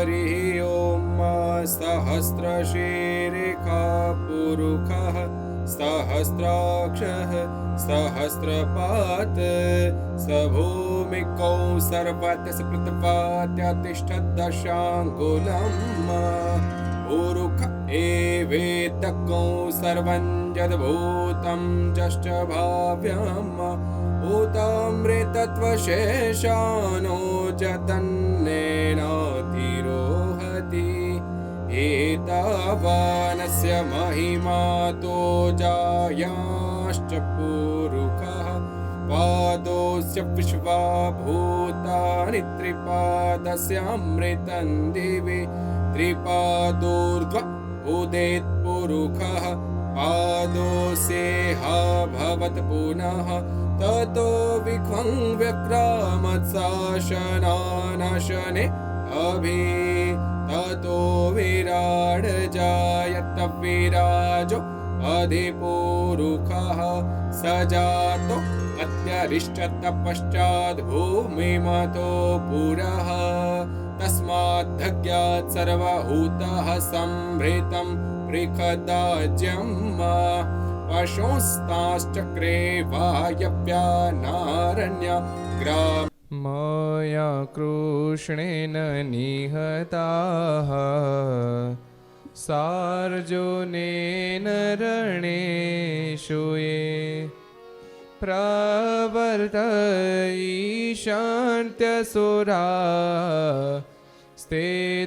हरिः ॐ सहस्रशीर्षः पुरुषः सहस्राक्षः सहस्रपात् स भूमिकौ सर्वस्य प्रतिपाद्यतिष्ठद्दशाङ्गुलम् पुरुष एवेदकौ सर्वं यद्भूतं जश्च भाव्यम् भूतामृतत्वशेषानो जतन्नेनातिरोहति एतावानस्य महिमातो जायाश्च पुरुषः पादोऽस्य विश्वा भूतानि त्रिपादस्यामृतं दिवि त्रिपादोर्ध्व उदेत् पुरुषः पादोऽस्येह भवत् पुनः ततो विख्वं व्यक्रामत्शासनानशने अभि ततो विराड जायत विराजो अधिपुरुषः स जातो अत्यरिष्टत पश्चात् भूमिमतो पुरः तस्माद्धज्ञात् सर्वभूतः संभृतं पृखदाज्यम् पशुंस्ताश्चक्रे वायव्या नारण्य ग्राम मया कृष्णेन निहताः सार्जुनेन रणेषु ये प्रवर्तयिष्यन्त्यसुरा स्ते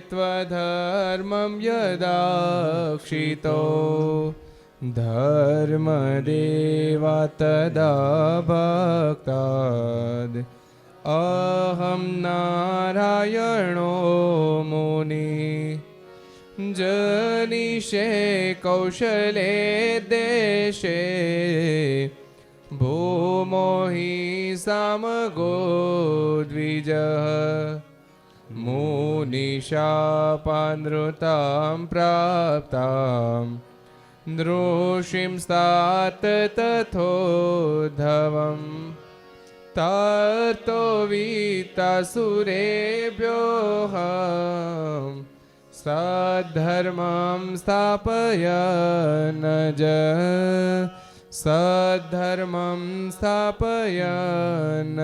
त्वधर्मं यदाक्षितो धर्मदेवा तदा भक्ताद् अहं नारायणो मुनि जनिषे कौशले देशे भूमो हि सामगो द्विजः मुनिशापानृतां प्राप्तां नृषिंस्तात तथोद्धवम् ततो वीतासुरेभ्योः सद्धर्मं स्थापयन् सद्धर्मं स्थापयन्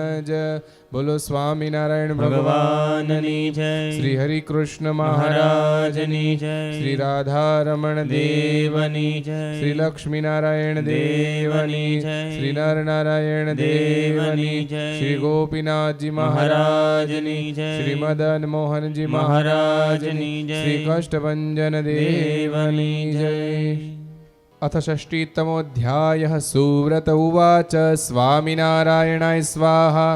बोलो स्वामीनारायण भगवाननी जय। श्री हरि कृष्ण महाराजनी जय। श्री राधा रमण देवनी जय। श्री लक्ष्मी नारायण देवनी जय। श्री नर नारायण देवनी जय। श्री गोपीनाथ जी महाराजनी जय। श्री मदन मोहन जी महाराजनी जय। श्री कष्टभंजन देवनी जय। अथ षष्टितमोऽध्यायः सुव्रत उवाच स्वामिनारायणाय स्वाहा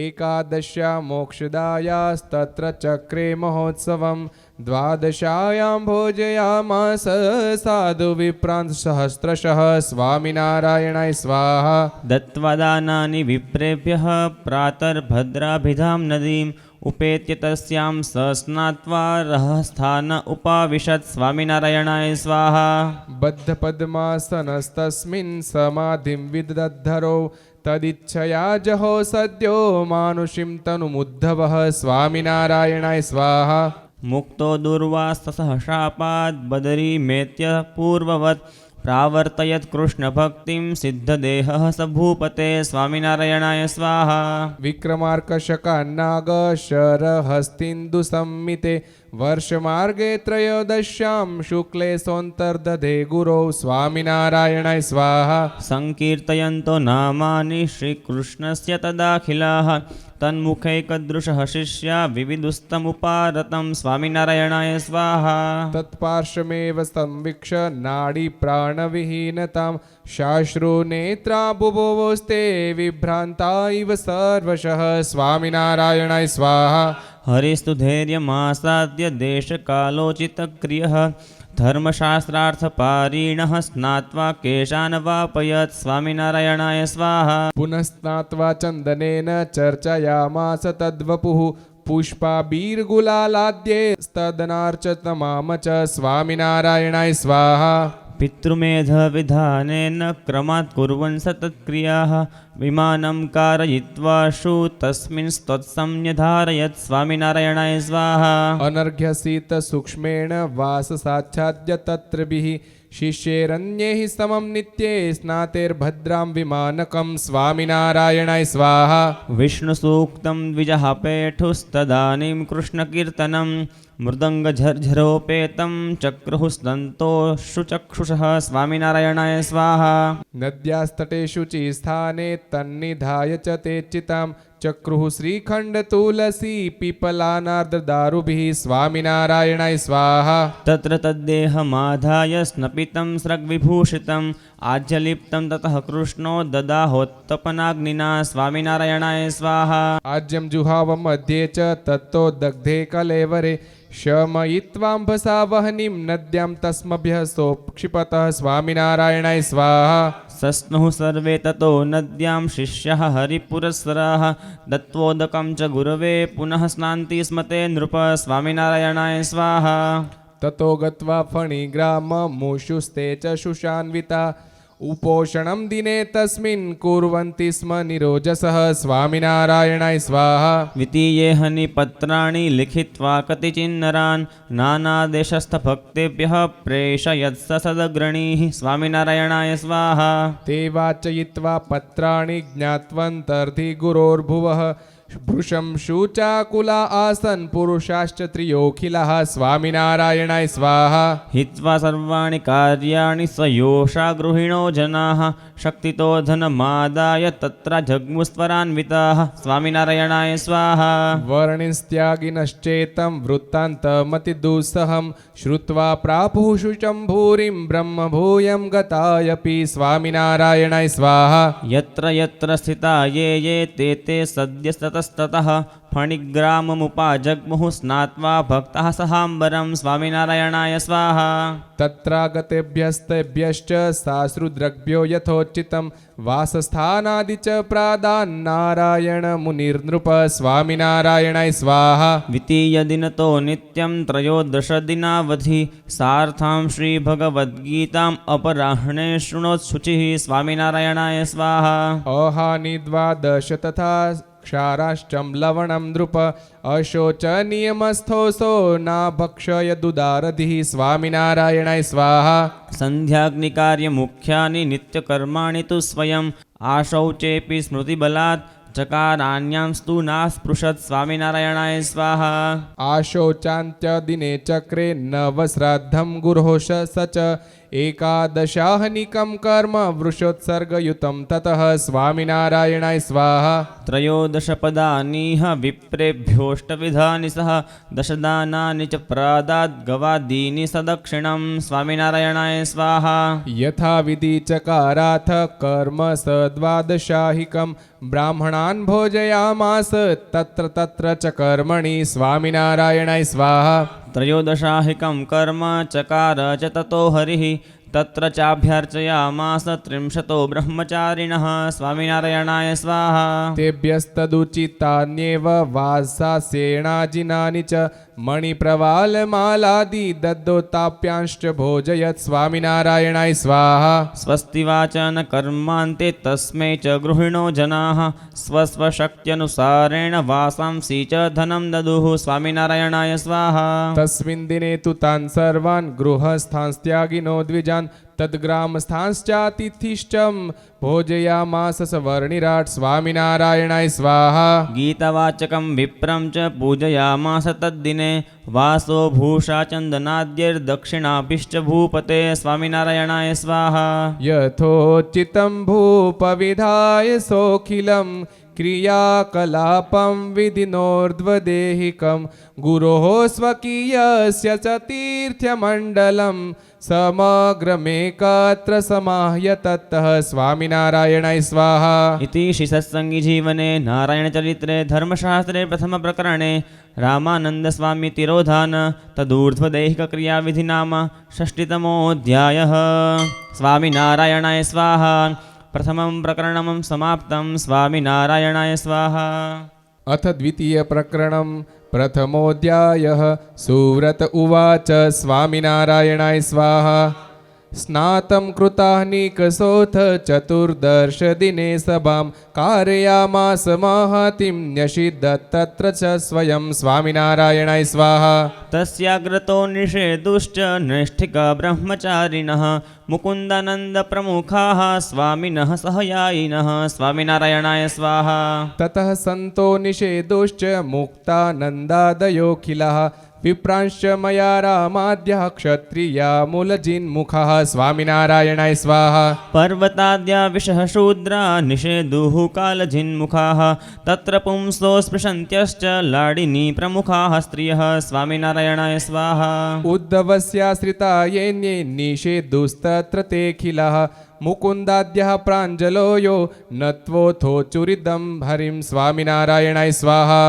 एकादश्या मोक्षदायास्तत्र चक्रे महोत्सवं द्वादशायां भोजयामास साधु विप्रांत सहस्रशः स्वामिनारायणाय स्वाहा दत्त्वा दानानि विप्रेभ्यः प्रातर्भद्राभिधां नदीम् उपेत्य तस्यां स्नात्वा रहस्थान उपाविशत् स्वामिनारायणाय स्वाहा बद्धपद्मासनस्तस्मिन् समाधिं विदधरो तदिच्छया जहो सद्यो मानुषीं तनुमुद्धवः स्वामिनारायणाय स्वाहा मुक्तो दुर्वाससः शापात् बदरीमेत्य पूर्ववत् प्रावर्तयत् कृष्णभक्तिं सिद्धदेहः स भूपते स्वामिनारायणाय स्वाहा विक्रमार्कशकान्नागशरहस्तिन्दुसंमिते वर्षमार्गे त्रयोदश्यां शुक्ले सोऽन्तर्दधे गुरौ स्वामिनारायणाय स्वाहा संकीर्तयन्तो नामानि श्रीकृष्णस्य तदाखिलाः तन्मुखैकदृशः शिष्या विविदुस्तमुपारतं स्वामिनारायणाय स्वाहा तत्पार्श्वमेव संवीक्ष नाडी प्राणविहीनतां शाश्रुनेत्रा बुभुवोस्ते विभ्रान्ता इव सर्वशः स्वामिनारायणाय स्वाहा हरिस्तु धैर्यमासाद्य देशकालोचितक्रियः धर्मशास्त्रार्थपारिणः स्नात्वा केशान् वापयत् स्वामिनारायणाय स्वाहा पुनस्नात्वा चन्दनेन चर्चयामास तद्वपुः पुष्पाबीर्गुलालाद्ये स्तदनार्चतमाम च स्वामिनारायणाय स्वाहा पितृमेधविधानेन क्रमात् कुर्वन् सतत्क्रियाः विमानं कारयित्वा शु तस्मिन् स्तोत्संन्यधारयत् स्वामिनारायणाय स्वाहा अनर्घ्यसीत सूक्ष्मेण वास साच्छाद्य तत्रभिः शिष्यैरन्यैः समं नित्ये स्नातेर्भद्रां विमानकं स्वामिनारायणाय स्वाहा विष्णुसूक्तं द्विजः पेठुस्तदानीं कृष्णकीर्तनं मृदङ्गझर्झरोपेतं चक्रुस्तन्तोषुचक्षुषः स्वामिनारायणाय स्वाहा नद्यास्तटेषु च स्थाने तन्निधाय च ते चितां चक्रुः श्रीखण्ड तुलसी पीपलानार्द्रदारुभिः स्वामिनारायणाय स्वाहा तत्र तद्देहमाधाय स्नपितं स्रग्विभूषितम् आज्यलिप्तं ततः कृष्णो ददाहोत्तपनाग्निना स्वामिनारायणाय स्वाहा आज्यं जुहाव मध्ये च तत्तो दग्धे कलेवरे शमयित्वाम्भसा वह्निं नद्यां तस्मभ्यः सोक्षिपतः स्वामिनारायणाय स्वाहा सस्नुः सर्वे ततो नद्यां शिष्यः हरिपुरस्सराः दत्त्वोदकं च गुरवे पुनः स्नान्ति स्मते नृप स्वामिनारायणाय स्वाहा ततो गत्वा फणिग्राममुषुस्ते च शुशान्विता उपोषणं दिने तस्मिन् कुर्वन्ति स्म निरोजसः स्वामिनारायणाय स्वाहा द्वितीये हनिपत्राणि लिखित्वा कतिचिन्नरान् नानादेशस्थभक्तेभ्यः प्रेषयत् स सदग्रणीः स्वामिनारायणाय स्वाहा ते वाचयित्वा पत्राणि ज्ञात्वन्तर्धि गुरोर्भुवः भृशं शुचाकुला आसन् पुरुषाश्च त्रियोऽखिलः स्वामिनारायणाय स्वाहा हित्वा सर्वाणि कार्याणि स्वयोषा गृहिणो जनाः शक्तितो धनमादाय तत्र जग्मुस्वरान्विताः स्वामिनारायणाय स्वाहा वर्णिस्त्यागिनश्चेतं वृत्तान्तमतिदुस्सहं श्रुत्वा प्रापुः शुचं भूरिं ब्रह्मभूयं गतायपि स्वामिनारायणाय स्वाहा यत्र यत्र स्थिता ये ये ते ते सद्यस्ततस्ततः फणिग्राममुपाजग्मुः स्नात्वा भक्तः सहाम्बरं स्वामिनारायणाय स्वाहा तत्रागतेभ्यस्तेभ्यश्च साश्रुद्रग्भ्यो यथोचितं वासस्थानादि च प्रादान्नारायण मुनिर्नृप स्वामिनारायणाय स्वाहा द्वितीयदिनतो नित्यं त्रयोदशदिनावधि सार्थां श्रीभगवद्गीताम् अपराह्णे शृणोत्शुचिः स्वामिनारायणाय स्वाहा अहानि द्वादश तथा क्षाराश्चं लवणं नृप अशोचनीयमस्थोऽसो नाभक्षय दुदारधिः स्वामिनारायणाय स्वाहा सन्ध्याग्निकार्यमुख्यानि नित्यकर्माणि तु स्वयम् आशौचेऽपि स्मृतिबलात् चकारान्यांस्तु नास्पृशत् स्वामिनारायणाय स्वाहा आशोचान्त्यदिने चक्रे नवश्राद्धं गुरोश स च एकादशाहनिकं कर्म वृषोत्सर्गयुतं ततः स्वामिनारायणाय स्वाहा त्रयोदशपदानीह विप्रेभ्योऽष्टविधानि सह दशदानानि च प्रादाद् गवादीनि सदक्षिणं स्वामिनारायणाय स्वाहा यथा विधि चकाराथ कर्म स द्वादशाहिकं ब्राह्मणान् भोजयामास तत्र तत्र च कर्मणि स्वामिनारायणाय स्वाहा त्रयोदशाहिकं कर्म चकार च ततो हरिः तत्र चाभ्यर्चयामास त्रिंशतो ब्रह्मचारिणः स्वामिनारायणाय स्वाहा तेभ्यस्तदुचितान्येव वासास्येणाजिनानि च मणिप्रवालमालादि दद्दोताप्यांश्च भोजयत् स्वामिनारायणाय स्वाहा स्वस्ति वाचन कर्मान्ते तस्मै च गृहिणो जनाः स्वस्वशक्त्यनुसारेण वासांसि च धनं ददुः स्वामिनारायणाय स्वाहा तस्मिन् दिने तु तान् सर्वान् गृहस्थांस्त्यागिनो द्विजान् तद्ग्रामस्थांश्चातिथिश्चं भोजयामास सवर्णिराट् स्वामिनारायणाय स्वाहा गीतवाचकं विप्रं च पूजयामास तद्दिने वासो भूषा चन्दनाद्यैर्दक्षिणाभिश्च भूपते स्वामिनारायणाय स्वाहा यथोचितं भूपविधाय सोऽखिलं क्रियाकलापं विधिनोर्ध्वदेहिकं गुरोः स्वकीयस्य च तीर्थमण्डलं समग्रमेकत्र समाह्य ततः स्वामिनारायणाय स्वाहा इति श्रीसत्सङ्गीजीवने नारायणचरित्रे धर्मशास्त्रे प्रथमप्रकरणे रामानन्दस्वामितिरोधान तदूर्ध्वदैहिकक्रियाविधि नाम षष्टितमोऽध्यायः स्वामिनारायणाय स्वाहा प्रथमं प्रकरणं समाप्तं स्वामिनारायणाय स्वाहा अथ द्वितीयप्रकरणं प्रथमोऽध्यायः सुव्रत उवाच स्वामिनारायणाय स्वाहा स्नातं कृताह्निकसोऽथ चतुर्दशदिने सभां कारयामास महतीं न्यषिद्धत्तत्र च स्वयं स्वामिनारायणाय स्वाहा तस्याग्रतो निषेधुश्च नैष्ठिका ब्रह्मचारिणः मुकुन्दानन्दप्रमुखाः स्वामिनः सहयायिनः स्वामिनारायणाय स्वाहा ततः सन्तो निषेधुश्च मुक्तानन्दादयोऽखिलः विप्रांश्च मया रामाद्यः क्षत्रिया मूलजिन्मुखः स्वामिनारायणाय स्वाहा पर्वताद्या विषः शूद्रा निषेधुः कालजिन्मुखाः तत्र पुंसो स्पृशन्त्यश्च लाडिनी प्रमुखाः स्त्रियः स्वामिनारायणाय स्वाहा उद्धवस्याश्रिता येन्ये निषेधुस्तत्र तेऽखिलः मुकुन्दाद्यः प्राञ्जलो यो नत्वोऽथोचुरिदं हरिं स्वामिनारायणाय स्वाहा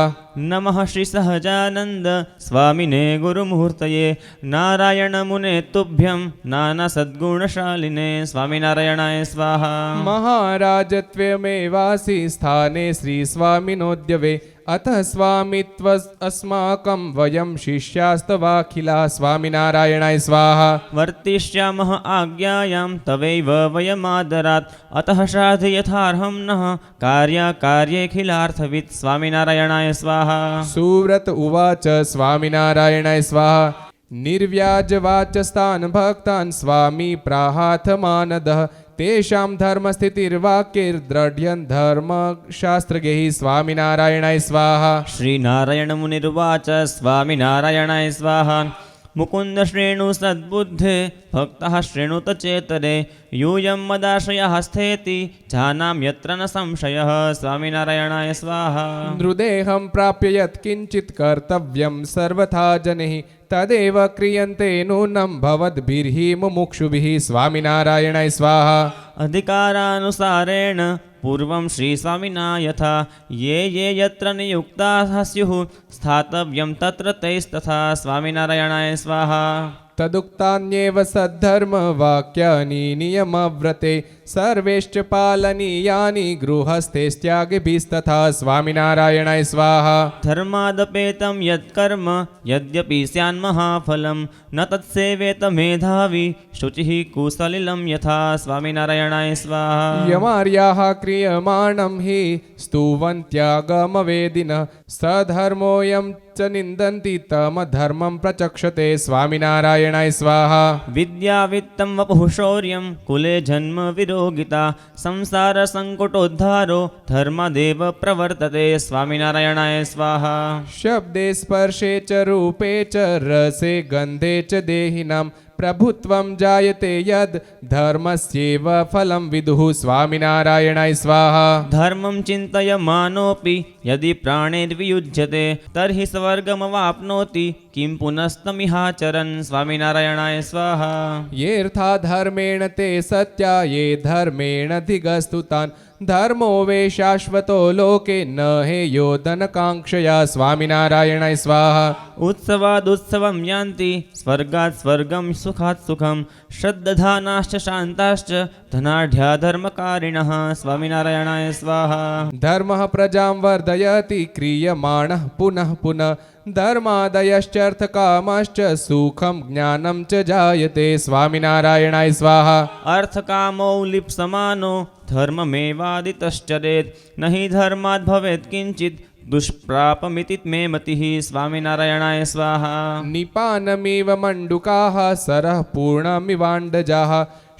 नमः श्रीसहजानन्द स्वामिने गुरुमुहूर्तये नारायणमुने तुभ्यं नानासद्गुणशालिने स्वामिनारायणाय स्वाहा महाराजत्वमेवासि स्थाने श्रीस्वामिनोद्यवे अतः स्वामित्व अस्माकं वयं शिष्यास्तवाखिला स्वामिनारायणाय स्वाहा वर्तिष्यामः आज्ञायां तवैव वयमादरात् अतः श्राद्ध यथार्हं नः कार्याकार्येऽखिलार्थवित् स्वामिनारायणाय स्वाहा सुव्रत उवाच स्वामिनारायणाय स्वाहा निर्व्याजवाचस्तान् भक्तान् स्वामी प्राहाथ मानदः तेषां धर्मस्थितिर्वाक्यैर्द्रढ्यन् धर्मशास्त्रज्ञैः स्वामिनारायणाय स्वाहा श्रीनारायणमुनिर्वाच स्वामिनारायणाय स्वाहा मुकुन्द श्रेणु सद्बुद्धे भक्तः श्रेणुत चेतरे यूयं मदाश्रयः स्थेति जानां यत्र न संशयः स्वामिनारायणाय स्वाहा नृदेहं प्राप्य यत्किञ्चित् कर्तव्यं सर्वथा जनैः तदेव क्रियन्ते नूनं भवद्भिर्हि मुमुक्षुभिः स्वामिनारायणाय स्वाहा अधिकारानुसारेण पूर्वं श्रीस्वामिना यथा ये ये यत्र नियुक्ताः स्युः स्थातव्यं तत्र तैस्तथा स्वामिनारायणाय स्वाहा तदुक्तान्येव सद्धर्मवाक्यानि नियमव्रते सर्वेश्च पालनीयानि गृहस्थैस्त्यागिभिस्तथा स्वामिनारायणाय स्वाहा धर्मादपेतं यत्कर्म यद्यपि स्यान्महाफलं न तत्सेवेत मेधावी शुचिः कुसलिलं यथा स्वामिनारायणाय स्वाहा यमार्याः क्रियमाणं हि स्तुवन्त्यागमवेदिनः सधर्मोऽयं च निन्दन्ति तमधर्मं प्रचक्षते स्वामिनारायणाय स्वाहा विद्यावित्तं वपुः शौर्यं कुले जन्म विरोगिता संसारसङ्कटोद्धारो धर्मदेव प्रवर्तते स्वामिनारायणाय स्वाहा शब्दे स्पर्शे च रूपे च रसे गन्धे च देहिनां प्रभुत्वं जायते यद् धर्मस्यैव फलं विदुः स्वामिनारायणाय स्वाहा धर्मं चिन्तयमानोऽपि यदि प्राणैर्वियुज्यते तर्हि स्वर्गमवाप्नोति किं पुनस्तमिहाचरन् स्वामिनारायणाय स्वाहा येऽर्था धर्मेण ते सत्या ये धर्मेणाधिगस्तुतान् धर्मो वे शाश्वतो लोके न हेयो धनकाङ्क्षया स्वामिनारायणाय स्वाहा उत्सवादुत्सवं यान्ति स्वर्गात् स्वर्गं सुखात् सुखं श्रद्धानाश्च शान्ताश्च धनाढ्या धर्मकारिणः स्वामिनारायणाय स्वाहा धर्मः प्रजां वर्धयति क्रियमाणः पुनः पुनः धर्मादयश्चर्थकामश्च सुखं ज्ञानं च जायते स्वामिनारायणाय स्वाहा अर्थकामौ लिप्समानो धर्ममेवादितश्चरेत् न हि धर्मात् भवेत् किञ्चित् दुष्प्रापमिति मे मतिः स्वामिनारायणाय स्वाहा निपानमिव मण्डुकाः सरः पूर्णमिवाण्डजाः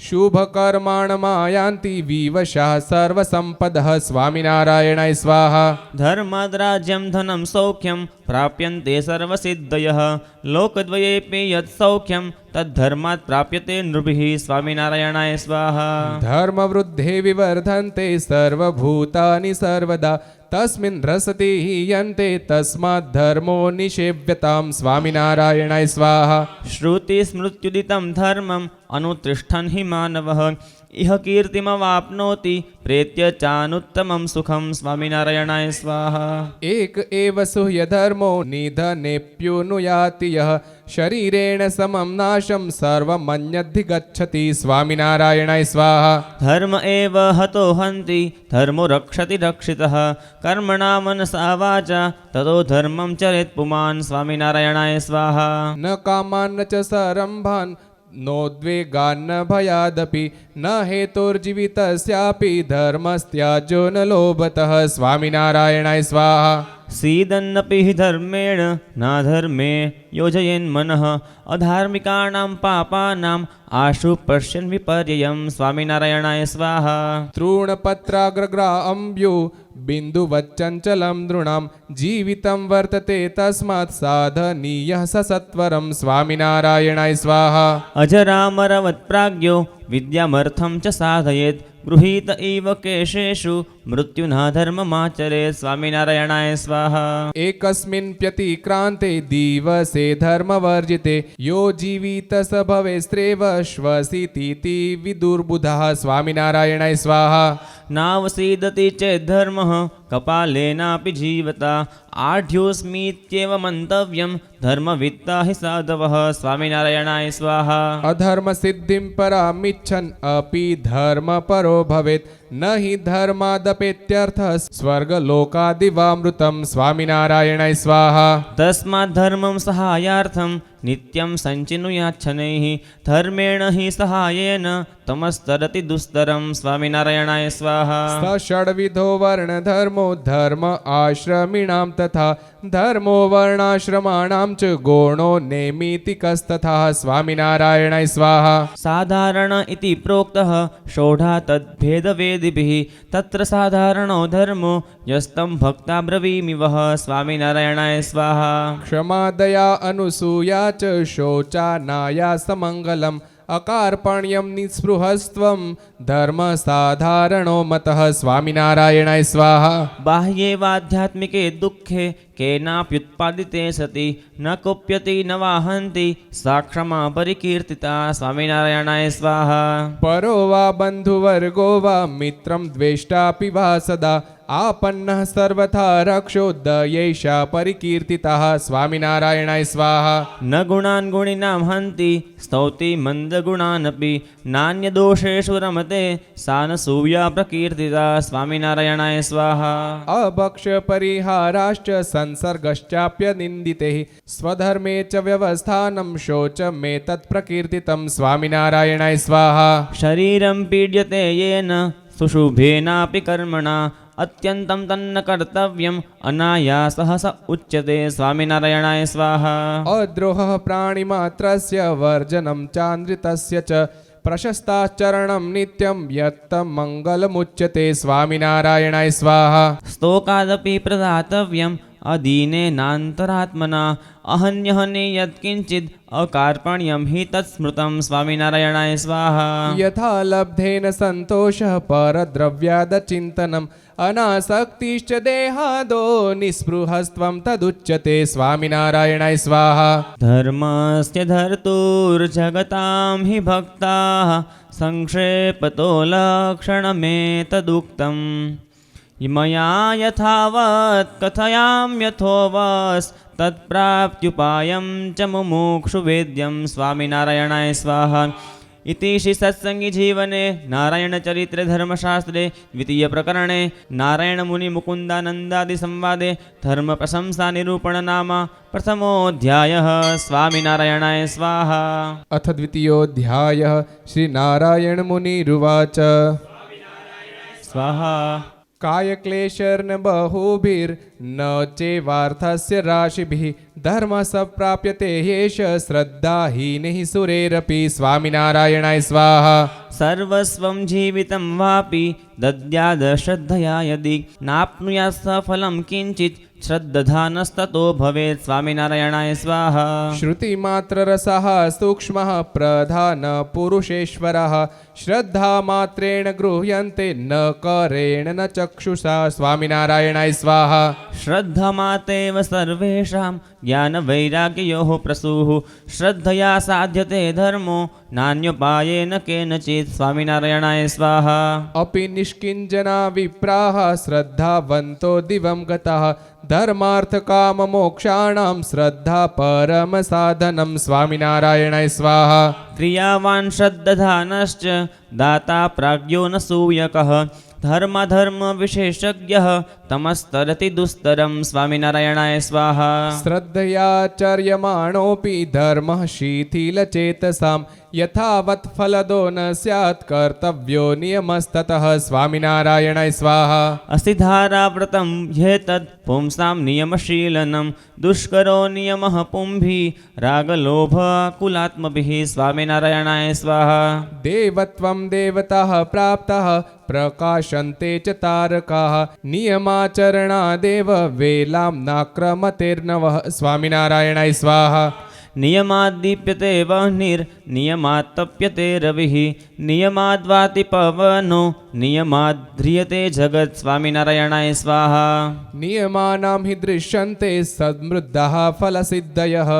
शुभकर्माणमायान्ति विवशः सर्वसम्पदः स्वामिनारायणाय स्वाहा धर्माद्राज्यं धनं सौख्यं प्राप्यन्ते सर्वसिद्धयः लोकद्वयेऽपि यत् सौख्यं तद्धर्मात् प्राप्यते नृभिः स्वामिनारायणाय स्वाहा धर्मवृद्धे विवर्धन्ते सर्वभूतानि सर्वदा तस्मिन् रसति हीयन्ते तस्मात् धर्मो निषेव्यतां स्वामिनारायणाय स्वाहा श्रुतिस्मृत्युदितं धर्मम् अनुतिष्ठन् हि मानवः इह कीर्तिमवाप्नोति प्रेत्य चानुत्तमं सुखं स्वामिनारायणाय स्वाहा एक एव सुह्यधर्मो निधनेऽप्युनुयाति यः शरीरेण समं नाशं सर्वमन्यधिगच्छति स्वामिनारायणाय स्वाहा धर्म एव हतो हन्ति धर्मो रक्षति रक्षितः कर्मणा मनसा वाचा ततो धर्मं चरेत् पुमान् स्वामिनारायणाय स्वाहा न कामान् न च सरम्भान् नोद्वेगान्न भयादपि न हेतुर्जीवितस्यापि धर्मस्त्याज्यो न लोभतः स्वामिनारायणाय स्वाहा सीदन्नपि हि धर्मेण नाधर्मे योजयेन्मनः अधार्मिकाणां पापानाम् आशु पश्यन् विपर्ययं स्वामिनारायणाय स्वाहा तृणपत्राग्रग्राम्ब्यु बिन्दुवच्चञ्चलं नृणां जीवितं वर्तते तस्मात् साधनीयः स सत्वरं स्वामिनारायणाय स्वाहा अजरामरवत्प्राज्ञो विद्यामर्थं च साधयेत् गृहीत इव केशेषु मृत्युना धर्ममाचरेत् स्वामिनारायणाय स्वाहा एकस्मिन्प्यतिक्रान्ते दिवसे धर्मवर्जिते यो जीवित स भवेस्त्रेव श्वसितीति विदुर्बुधः स्वामिनारायणाय स्वाहा नावसीदति चेद्धर्मः कपालेनापि जीवता आढ्योऽस्मीत्येव मन्तव्यं धर्मवित्ता हि साधवः स्वामिनारायणाय स्वाहा अधर्मसिद्धिं परामिच्छन् अपि धर्मपरो भवेत् न हि धर्मादपेत्यर्थः स्वर्गलोकादिवामृतं स्वामिनारायणाय स्वाहा तस्माद्धर्मं सहायार्थं नित्यं सञ्चिनुयाच्छनैः धर्मेण हि सहायेन तमस्तरति दुस्तरं स्वामिनारायणाय स्वाहा स षड्विधो वर्णधर्मो धर्म आश्रमिणां तथा धर्मो वर्णाश्रमाणां च गुणो नैमितिकस्तथा स्वामिनारायणाय स्वाहा साधारण इति प्रोक्तः षोडा तद्भेदवेदिभिः तत्र साधारणो धर्मो यस्तं भक्ता ब्रवीमि वः स्वामिनारायणाय स्वाहा क्षमा दया अनुसूया च शौचानाया समङ्गलम् अकार्पण्यं निःस्पृहस्त्वं धर्म साधारणो मतः स्वामिनारायणाय स्वाहा बाह्ये वाध्यात्मिके दुःखे केनाप्युत्पादिते सति न कुप्यति न वाहन्ति सा क्षमा परिकीर्तिता स्वामिनारायणाय स्वाहा परो वा बन्धुवर्गो वा मित्रं द्वेष्टापि वा सदा आपन्नः सर्वथा रक्षो दयैषा परिकीर्तितः स्वामिनारायणाय स्वाहा न गुणान् गुणिनां हन्ति स्तौति मन्दगुणानपि नान्यदोषेषु रमते सा न सूया प्रकीर्तिता स्वामिनारायणाय स्वाहा अभक्ष परिहाराश्च संसर्गश्चाप्यनिन्दिते स्वधर्मे च व्यवस्थानं शौचमेतत् प्रकीर्तितं स्वामिनारायणाय स्वाहा शरीरं पीड्यते येन सुशुभेनापि कर्मणा अत्यन्तं तन्न कर्तव्यम् अनायासः स उच्यते स्वामिनारायणाय स्वाहा अद्रोहः प्राणिमात्रस्य वर्जनं चान्द्रितस्य च प्रशस्ताचरणं नित्यं यत्तं मङ्गलमुच्यते स्वामिनारायणाय स्वाहा स्तोकादपि प्रदातव्यम् अदीनेनान्तरात्मना अहन्यहने यत्किञ्चित् अकार्पण्यं हि तत्स्मृतं स्वामिनारायणाय स्वाहा यथा लब्धेन सन्तोषः परद्रव्यादचिन्तनम् अनासक्तिश्च देहादो निःस्पृहस्त्वं तदुच्यते स्वामिनारायणाय स्वाहा धर्मस्य धर्तुर्जगतां हि भक्ताः संक्षेपतो लक्षणमेतदुक्तम् मया यथावत् कथयाम्यथोवस्तत्प्राप्त्युपायं च मुमुक्षुवेद्यं स्वामिनारायणाय स्वाहा इति श्री सत्संगी जीवने नारायणचरित्रे धर्मशास्त्रे द्वितीयप्रकरणे नारायणमुनिमुकुन्दानन्दादिसंवादे धर्मप्रशंसानिरूपण नाम प्रथमोऽध्यायः स्वामिनारायणाय स्वाहा अथ द्वितीयोऽध्यायः श्रीनारायणमुनिरुवाच स्वाहा कायक्लेशर्न बहुभिर्न चैवार्थस्य राशिभिः धर्मसप्राप्यते ह्येष श्रद्धाहीनैः सुरेरपि स्वामिनारायणाय स्वाहा सर्वस्वं जीवितं वापि दद्याद श्रद्धया यदि नाप्नुयात् सफलं किञ्चित् श्रद्धानस्ततो भवेत् स्वामिनारायणाय स्वाहा श्रुतिमात्ररसः सूक्ष्मः प्रधानपुरुषेश्वरः श्रद्धामात्रेण गृह्यन्ते न करेण न चक्षुषा स्वामिनारायणाय स्वाहा श्रद्धमातेव सर्वेषां ज्ञानवैराग्ययोः प्रसूः श्रद्धया साध्यते धर्मो नान्योपायेन केनचित् स्वामिनारायणाय स्वाहा अपि निष्किञ्जना विप्राः श्रद्धावन्तो दिवं गतः धर्मार्थकाममोक्षाणां श्रद्धा परमसाधनं स्वामिनारायणाय स्वाहा क्रियावान् श्रद्धानश्च दाता प्राज्ञो न सूयकः धर्मधर्मविशेषज्ञः तमस्तरति दुस्तरं स्वामिनारायणाय स्वाहा श्रद्धयाचर्यमाणोऽपि धर्मः शिथिलचेतसां यथावत् फलदो न स्यात् कर्तव्यो नियमस्ततः स्वामिनारायणाय स्वाहा अस्थिधाराव्रतं ह्येतत् पुंसां नियमशीलनं दुष्करो नियमः पुंभिः रागलोभकुलात्मभिः स्वामिनारायणाय स्वाहा देवत्वं देवताः प्राप्ताः प्रकाशन्ते च तारकाः नियमाचरणादेव वेलां नाक्रमतेर्नवः स्वामिनारायणाय स्वाहा नियमाद्दीप्यते वह्निर्नियमात्तप्यते रविः नियमाद्वाति पवनो नियमाद्ध्रियते जगत् स्वामिनारायणाय स्वाहा नियमानां हि दृश्यन्ते सद्मृद्धः फलसिद्धयः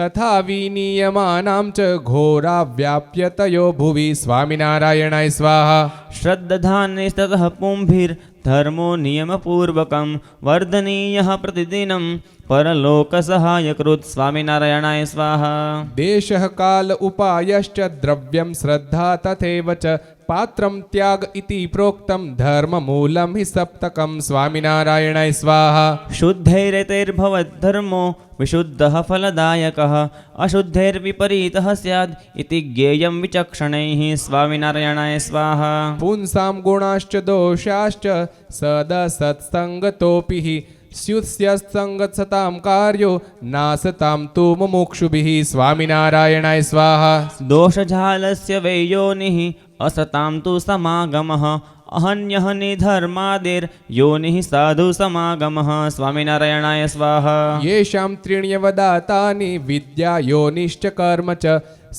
तथा विनियमानां च घोरा व्याप्यतयो भुवि स्वामिनारायणाय स्वाहा श्रद्धानेस्ततः पुंभिर्धर्मो नियमपूर्वकं वर्धनीयः प्रतिदिनं परलोकसहायकृत् स्वामिनारायणाय स्वाहा देशः काल उपायश्च द्रव्यं श्रद्धा तथैव च पात्रं त्याग इति प्रोक्तं धर्ममूलं हि सप्तकं स्वामिनारायणाय स्वाहा शुद्धैरतैर्भवद्धर्मो विशुद्धः फलदायकः अशुद्धैर्विपरीतः स्याद् इति ज्ञेयं विचक्षणैः स्वामिनारायणाय स्वाहा पुंसां गुणाश्च दोषाश्च सदसत्सङ्गतोऽपि हि स्युत्स्यत्सङ्गत्सतां कार्यो नासतां तु मुमुक्षुभिः स्वामिनारायणाय स्वाहा दोषजालस्य वै योनिः असतां तु समागमः अहन्यहनिधर्मादिर्योनिः साधु समागमः स्वामिनारायणाय स्वाहा येषां त्रीण्यवदातानि विद्या योनिश्च कर्म च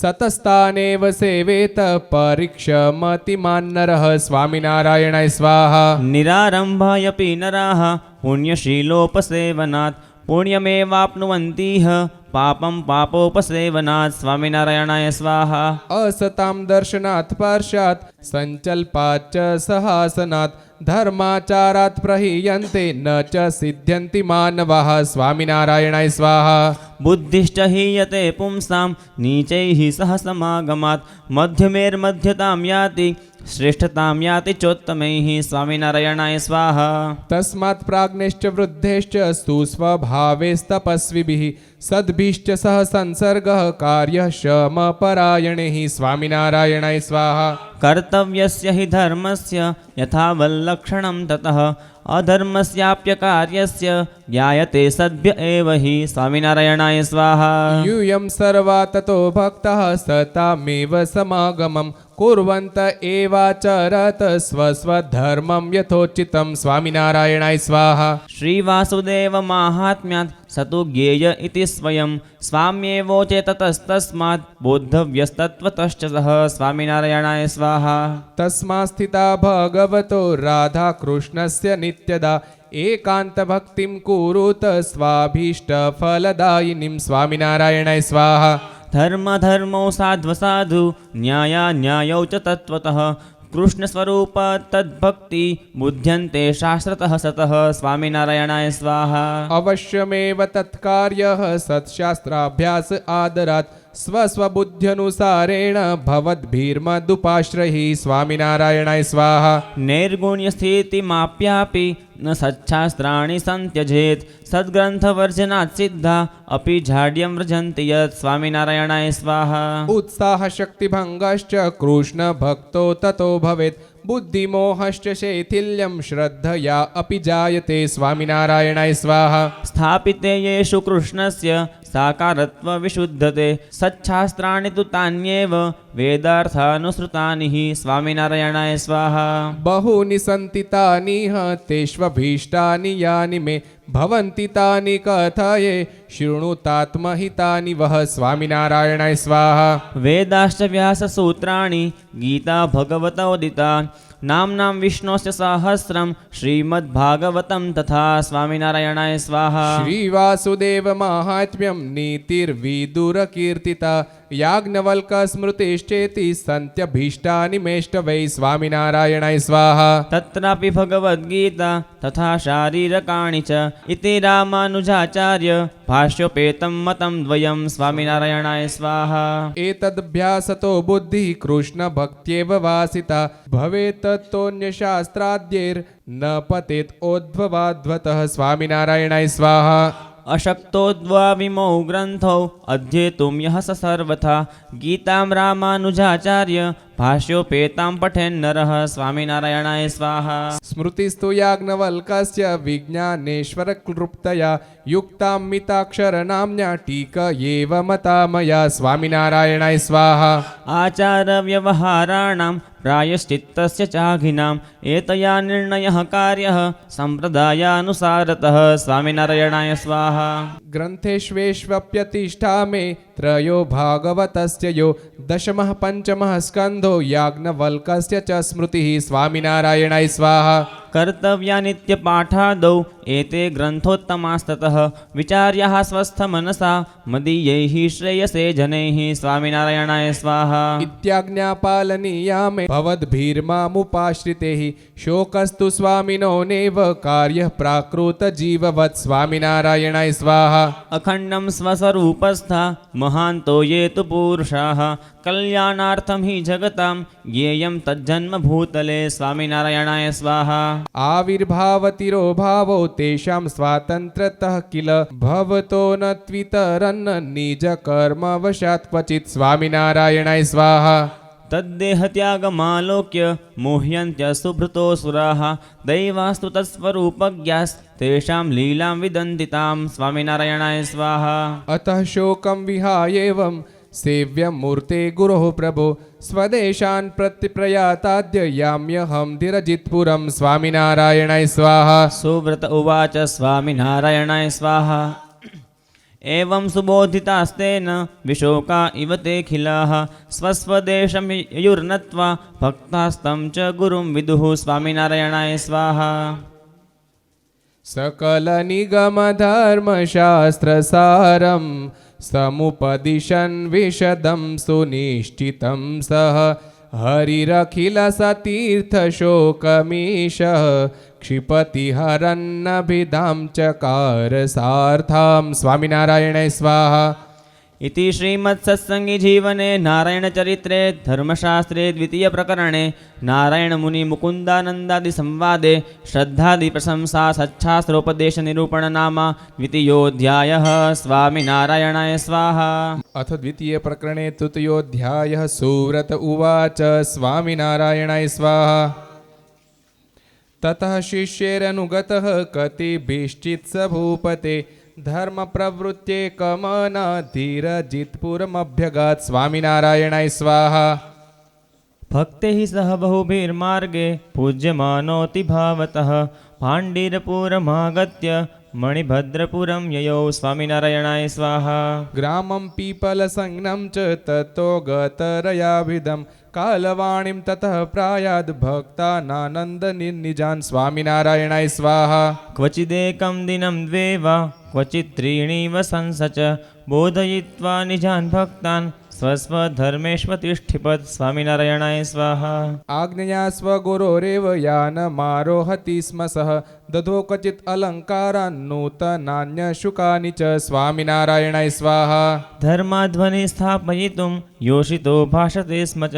सतस्तानेव सेवेत परीक्षमतिमान्नरः स्वामिनारायणाय स्वाहा निरारम्भायपि नराः पुण्यशीलोपसेवनात् पुण्यमेवाप्नुवन्तीह पापं पापोपसेवनात् स्वामिनारायणाय स्वाहा असतां दर्शनात् स्पर्शात् सञ्चल्पात् च सहासनात् धर्माचारात् प्रहीयन्ते न च सिद्ध्यन्ति मानवाः स्वामिनारायणाय स्वाहा बुद्धिश्च हीयते पुंसां नीचैः सह समागमात् मध्यमेर्मध्यतां याति श्रेष्ठतां याति चोत्तमैः स्वामिनारायणाय स्वाहा तस्मात् प्राज्ञश्च वृद्धेश्च सुस्वभावेस्तपस्विभिः सद्भिश्च सह संसर्गः कार्यः शमपरायणैः स्वामिनारायणाय स्वाहा कर्तव्यस्य हि धर्मस्य यथा वल्लक्षणं ततः अधर्मस्याप्यकार्यस्य ज्ञायते सद्भ्य एव हि स्वामिनारायणाय स्वाहा यूयं सर्वा ततो भक्तः सतामेव समागमं कुर्वन्त एवाचरत स्वस्वधर्मं यथोचितं स्वामिनारायणाय स्वाहा श्रीवासुदेव माहात्म्यात् स तु ज्ञेय इति स्वयं स्वाम्येवोचे ततस्तस्मात् बोद्धव्यस्तत्वतश्च सः स्वामिनारायणाय स्वाहा तस्मात् स्थिता भगवतो राधाकृष्णस्य नित्यदा एकान्तभक्तिं कुरुत स्वाभीष्टफलदायिनीं स्वामिनारायणाय स्वाहा धर्मधर्मौ साध्वसाधु न्यायान्यायौ च तत्त्वतः कृष्णस्वरूप तद्भक्ति बुध्यन्ते शास्त्रतः सतः स्वामिनारायणाय स्वाहा अवश्यमेव तत्कार्यः सत्शास्त्राभ्यास आदरात् स्वस्वबुद्ध्यनुसारेण भवद्भिर्मदुपाश्रयः स्वामिनारायणाय स्वाहा नैर्गुण्यस्थितिमाप्यापि न सच्छास्त्राणि सन्त्यजेत् सद्ग्रन्थवर्जनात् सिद्धा अपि झाड्यं व्रजन्ति यत् स्वामिनारायणाय स्वाहा उत्साहशक्तिभङ्गश्च कृष्णभक्तो ततो भवेत् बुद्धिमोहश्च शैथिल्यं श्रद्धया अपि जायते स्वामिनारायणाय स्वाहा स्थापिते येषु कृष्णस्य साकारत्वविशुद्धते सच्छास्त्राणि तु तान्येव वेदार्थानुसृतानि हि स्वामिनारायणाय स्वाहा बहूनि सन्ति तानिह तेष्वभीष्टानि यानि मे भवन्ति तानि कथये शृणुतात्महितानि वः स्वामिनारायणाय स्वाहा वेदाश्च व्याससूत्राणि गीता भगवतोदिता नाम्नां विष्णोश्च सहस्रं श्रीमद्भागवतं तथा स्वामिनारायणाय स्वाहा श्रीवासुदेव माहात्म्यं नीतिर्विदुरकीर्तिता याज्ञवल्क्यस्मृतिश्चेति सन्त्यभीष्टानि मेष्टवै स्वामिनारायणाय स्वाहा तत्रापि भगवद्गीता तथा शारीरकाणि च इति रामानुजाचार्य भाष्योपेतं मतं द्वयं स्वामिनारायणाय स्वाहा एतदभ्यासतो बुद्धिः कृष्णभक्त्येव वासिता भवेत् तत्तोऽन्यशास्त्राद्यैर्न पतेत् ओद्भवाद्वतः स्वामिनारायणाय स्वाहा अशक्तोद्वाविमौ ग्रन्थौ अध्येतुं यः स सर्वथा गीतां रामानुजाचार्य भाष्योपेतां पठेन्नरः स्वामिनारायणाय स्वाहा स्मृतिस्तु याज्ञवल्क्यस्य विज्ञानेश्वरक्लृप्तया युक्तां मिताक्षरनाम्न्या टीकयेव मता मया स्वामिनारायणाय स्वाहा आचारव्यवहाराणां प्रायश्चित्तस्य चाघिनाम् एतया निर्णयः कार्यः सम्प्रदायानुसारतः स्वामिनारायणाय स्वाहा ग्रन्थेष्वेष्वप्यतिष्ठा मे त्रयो भागवतस्य यो दशमः पञ्चमः स्कन्धो याज्ञवल्क्यस्य च स्मृतिः स्वामिनारायणाय स्वाहा कर्तव्यानित्यपाठादौ एते ग्रन्थोत्तमास्ततः विचार्याः स्वस्थमनसा मदीयैः श्रेयसे जनैः स्वामिनारायणाय स्वाहा इत्याज्ञापालनीया मे भवद्भिर्मामुपाश्रितैः शोकस्तु स्वामिनो नैव कार्यः प्राकृतजीववत् स्वामिनारायणाय स्वाहा अखण्डं स्वस्वरूपस्था महान्तो ये तु पुरुषाः कल्याणार्थं हि जगतां ज्ञेयं तज्जन्म भूतले स्वामिनारायणाय स्वाहा आविर्भावतिरो भावो तेषां स्वातन्त्र्यतः किल भवतो न त्वितरन्न निजकर्मवशात् क्वचित् स्वामिनारायणाय स्वाहा तद्देहत्यागमालोक्य मोह्यन्त्यसुभृतोऽसुराः दैवास्तु तत्स्वरूपज्ञास्तेषां लीलां विदन्दितां स्वामिनारायणाय स्वाहा अतः शोकं विहायेवं सेव्यं मूर्ते गुरोः प्रभो स्वदेशान् प्रतिप्रयाताद्य याम्यहं धीरजित्पुरं स्वामिनारायणाय स्वाहा सुव्रत उवाच स्वामिनारायणाय स्वाहा एवं सुबोधितास्तेन विशोका इव तेऽखिलाः स्वस्वदेशं ययुर्नत्वा भक्तास्तं च गुरुं विदुः स्वामिनारायणाय स्वाहा सकलनिगमधर्मशास्त्रसारं समुपदिशन् विशदं सुनिश्चितं सः हरिरखिलसतीर्थशोकमीशः क्षिपति हरन्नभिधां चकार सार्थां स्वामिनारायणाय स्वाहा इति श्रीमत्सत्सङ्गीजीवने नारायणचरित्रे धर्मशास्त्रे द्वितीयप्रकरणे नारायणमुनिमुकुन्दानन्दादिसंवादे श्रद्धादिप्रशंसा सच्छास्त्रोपदेशनिरूपणनाम द्वितीयोऽध्यायः स्वामिनारायणाय स्वाहा अथ द्वितीयप्रकरणे तृतीयोऽध्यायः सुव्रत उवाच स्वामिनारायणाय स्वाहा ततः शिष्यैरनुगतः कतिभिश्चित् स भूपते धर्मप्रवृत्त्येकमनधीरजित्पुरमभ्यगात् स्वामिनारायणाय स्वाहा भक्तैः सह बहुभिर्मार्गे पूज्यमानोति भावतः पाण्डीरपुरमागत्य मणिभद्रपुरं ययौ स्वामिनारायणाय स्वाहा ग्रामं पीपलसंज्ञं च ततो गतरयाभिधं कालवाणीं ततः प्रायाद् भक्तानानन्दनिर्निजान् स्वामिनारायणाय स्वाहा क्वचिदेकं दिनं द्वे वा क्वचित् त्रीणि वसंस च बोधयित्वा निजान् भक्तान् स्वस्वधर्मेष्वतिष्ठिपत् स्वामिनारायणाय स्वाहा आज्ञया स्वगुरोरेव यानमारोहति स्म सः दधो क्वचित् अलङ्कारान् नूतनान्यशुकानि च स्वामिनारायणाय स्वाहा धर्माध्वनि स्थापयितुं योषितो भाषते स्म च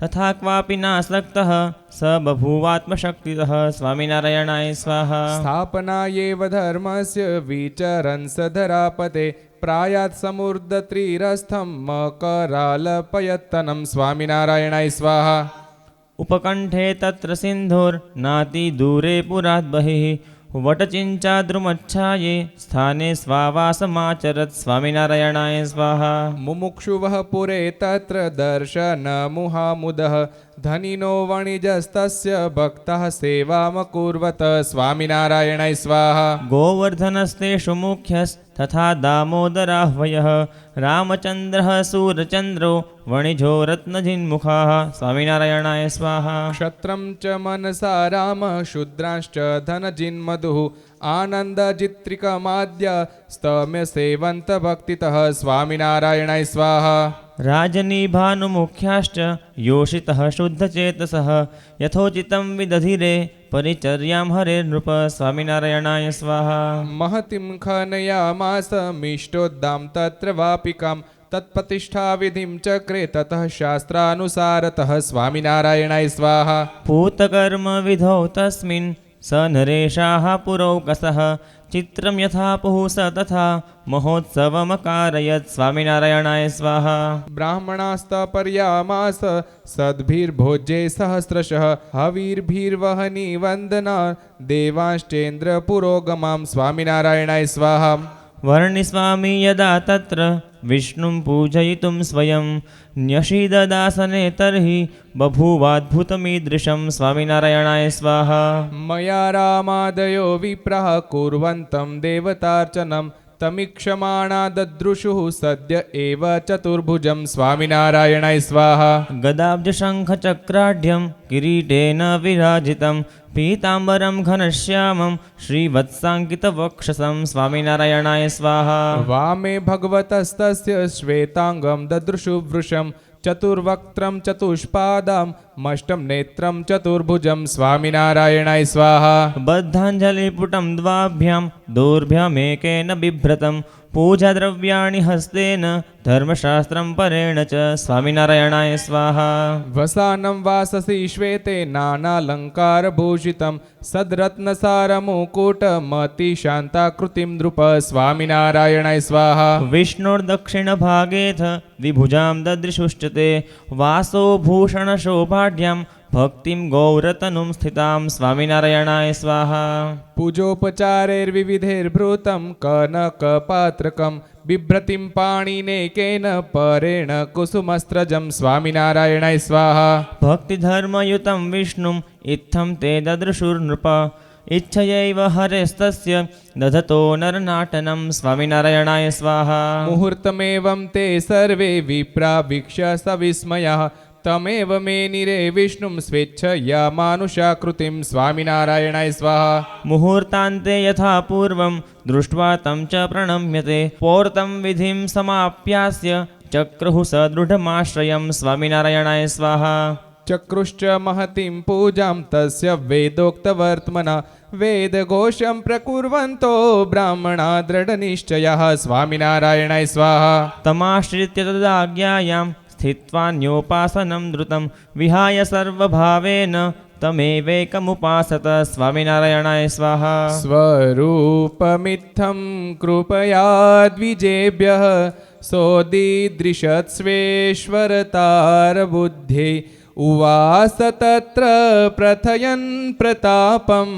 तथा क्वापि नासक्तः स बभूवात्मशक्तितः स्वामिनारायणाय स्वाहा स्थापनायैव धर्मस्य विचरन् स धरापते प्रायात् समुर्ध्वत्रिरस्थं मकरालपयत्तनं स्वामिनारायणाय स्वाहा उपकण्ठे तत्र सिन्धुर्नातिदूरे पुरात् बहिः वटचिञ्चाद्रुमच्छाये स्थाने स्वावासमाचरत् स्वामिनारायणाय स्वाहा मुमुक्षुवः पुरे तत्र दर्शनमुहामुदः धनिनो वणिजस्तस्य भक्तः सेवामकुर्वत स्वामिनारायणाय स्वाहा गोवर्धनस्तेषु मुख्यस्तथा दामोदराह्वयः रामचन्द्रः सूरचन्द्रो वणिजो रत्नजिन्मुखाः स्वामिनारायणाय स्वाहा क्षत्रं च मनसा राम शूद्रांश्च धनजिन्मधुः आनन्दजित्रिकमाद्य स्तम्य सेवन्त भक्तितः स्वामिनारायणाय स्वाहा राजनीभानुमुख्याश्च योषितः शुद्धचेतसः यथोचितं विदधिरे परिचर्यां हरेर्नृप स्वामिनारायणाय स्वाहा महतिं खनयामास मिष्टोद्दां तत्र वापिकां तत्प्रतिष्ठाविधिं चक्रे ततः शास्त्रानुसारतः स्वामिनारायणाय स्वाहा पूतकर्मविधौ तस्मिन् स नरेशाः पुरौकसः चित्रं यथा पुः स तथा महोत्सवमकारयत् स्वामिनारायणाय स्वाहा ब्राह्मणास्तपर्यामास सद्भिर्भोज्ये सहस्रशः हविर्भिर्वहनी वन्दना देवाश्चेन्द्रपुरोगमां स्वामिनारायणाय स्वाहा वर्णिस्वामी यदा तत्र विष्णुं पूजयितुं स्वयं न्यषीददासने तर्हि बभूवाद्भुतमीदृशं स्वामिनारायणाय स्वाहा मया रामादयो विप्रः कुर्वन्तं देवतार्चनं तमीक्षमाणा ददृशुः सद्य एव चतुर्भुजं स्वामिनारायणाय स्वाहा गदाब्जशङ्खचक्राढ्यं किरीटेन विराजितं पीताम्बरं घनश्यामं श्रीवत्साङ्कितवक्षसं स्वामिनारायणाय स्वाहा वामे भगवतस्तस्य श्वेताङ्गं ददृशुवृषं चतुर्वक्त्रं चतुष्पादां मष्टं नेत्रं चतुर्भुजं स्वामिनारायणाय स्वाहा बद्धाञ्जलिपुटं द्वाभ्यां दोर्भ्यामेकेन बिभ्रतं पूजाद्रव्याणि हस्तेन धर्मशास्त्रं परेण च स्वामिनारायणाय स्वाहा वसानं वाससि श्वेते नानालङ्कारभूषितं सद्रत्नसारमुकुटमतिशान्ताकृतिं नृप स्वामिनारायणाय स्वाहा विष्णोर्दक्षिणभागेऽथ द्विभुजां ददृशुश्च ते वासो भूषणशोभाढ्यां भक्तिं गौरतनुं स्थितां स्वामिनारायणाय स्वाहा पूजोपचारैर्विविधैर्भृतं कनकपात्रकं बिभ्रतिं पाणिनेकेन परेण कुसुमस्त्रजं स्वामिनारायणाय स्वाहा भक्तिधर्मयुतं विष्णुम् इत्थं ते ददृशुर्नृप इच्छयैव हरेस्तस्य दधतो नरनाटनं स्वामिनारायणाय स्वाहा मुहूर्तमेवं ते सर्वे विप्रावीक्ष्य सविस्मयः तमेव मेनिरे विष्णुं स्वेच्छया मानुषाकृतिं स्वामिनारायणाय स्वाहा मुहूर्तान्ते यथा पूर्वं दृष्ट्वा तं च प्रणम्यते पौर्तं विधिं समाप्यास्य चक्रुः सदृढमाश्रयं स्वामिनारायणाय स्वाहा चक्रुश्च महतीं पूजां तस्य वेदोक्तवर्त्मना वेदघोषं प्रकुर्वन्तो ब्राह्मणा दृढनिश्चयः स्वामिनारायणाय स्वाहा तमाश्रित्य तदाज्ञायां स्थित्वान्योपासनं द्रुतं विहाय सर्वभावेन तमेवैकमुपासत स्वामिनारायणाय स्वाहा स्वरूपमित्थं कृपया द्विजेभ्यः सोदीदृशत्स्वेश्वरतारबुद्धे उवास तत्र प्रथयन् प्रतापं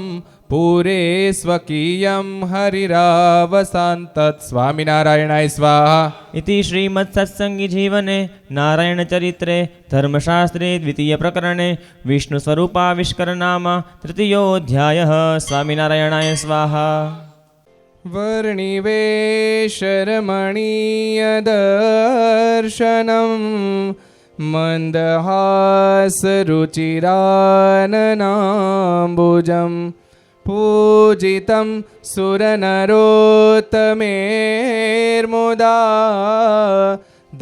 पूरे स्वकीयं हरिरावसान्तत् स्वामिनारायणाय स्वाहा इति श्रीमत्सत्सङ्गीजीवने नारायणचरित्रे धर्मशास्त्रे द्वितीयप्रकरणे विष्णुस्वरूपाविष्करनाम तृतीयोऽध्यायः स्वामिनारायणाय स्वाहा वर्णिवेशरमणीयदर्शनं मन्दहासरुचिराननाम्बुजं पूजितं सुरनरोत्तमेर्मुदा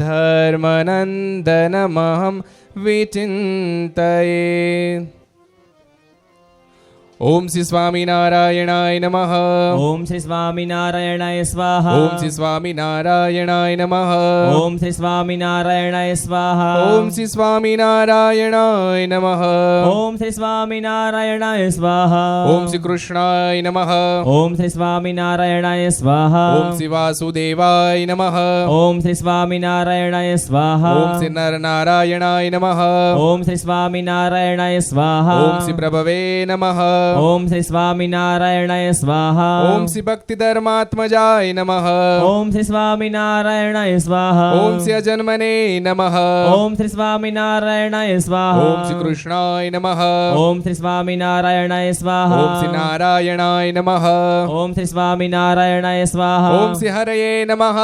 धर्मनन्दनमहं विचिन्तये ओम श्री स्वामिनारायणाय नमः ओम श्री स्वामिनारायणाय स्वाहा ओम श्री स्वामिनारायणाय नमः ओम श्री स्वामिनारायणाय स्वाहा ओम श्री स्वामिनारायणाय नमः ओम श्री स्वामिनारायणाय स्वाहा ओम श्री कृष्णाय नमः ओम श्री स्वामिनारायणाय स्वाहा ओम श्री वासुदेवाय नमः ओम श्री स्वामिनारायणाय स्वाहा ओम श्री नरनारायणाय नमः ओम श्री स्वामिनारायणाय स्वाहा ओम श्री प्रभवे नमः ओम श्री स्वामिनारायणाय स्वाहा ओम श्री भक्तिधर्मात्मजाय नमः ओम श्री स्वामिनारायणाय स्वाहा ओम श्री अजन्मने नमः ओम श्री स्वामिनारायणाय स्वाहा ओम श्री कृष्णाय नमः ओम श्री स्वामिनारायणाय स्वाहा ओम श्री नारायणाय नमः ओम श्री स्वामिनारायणाय स्वाहा ओम श्री हरये नमः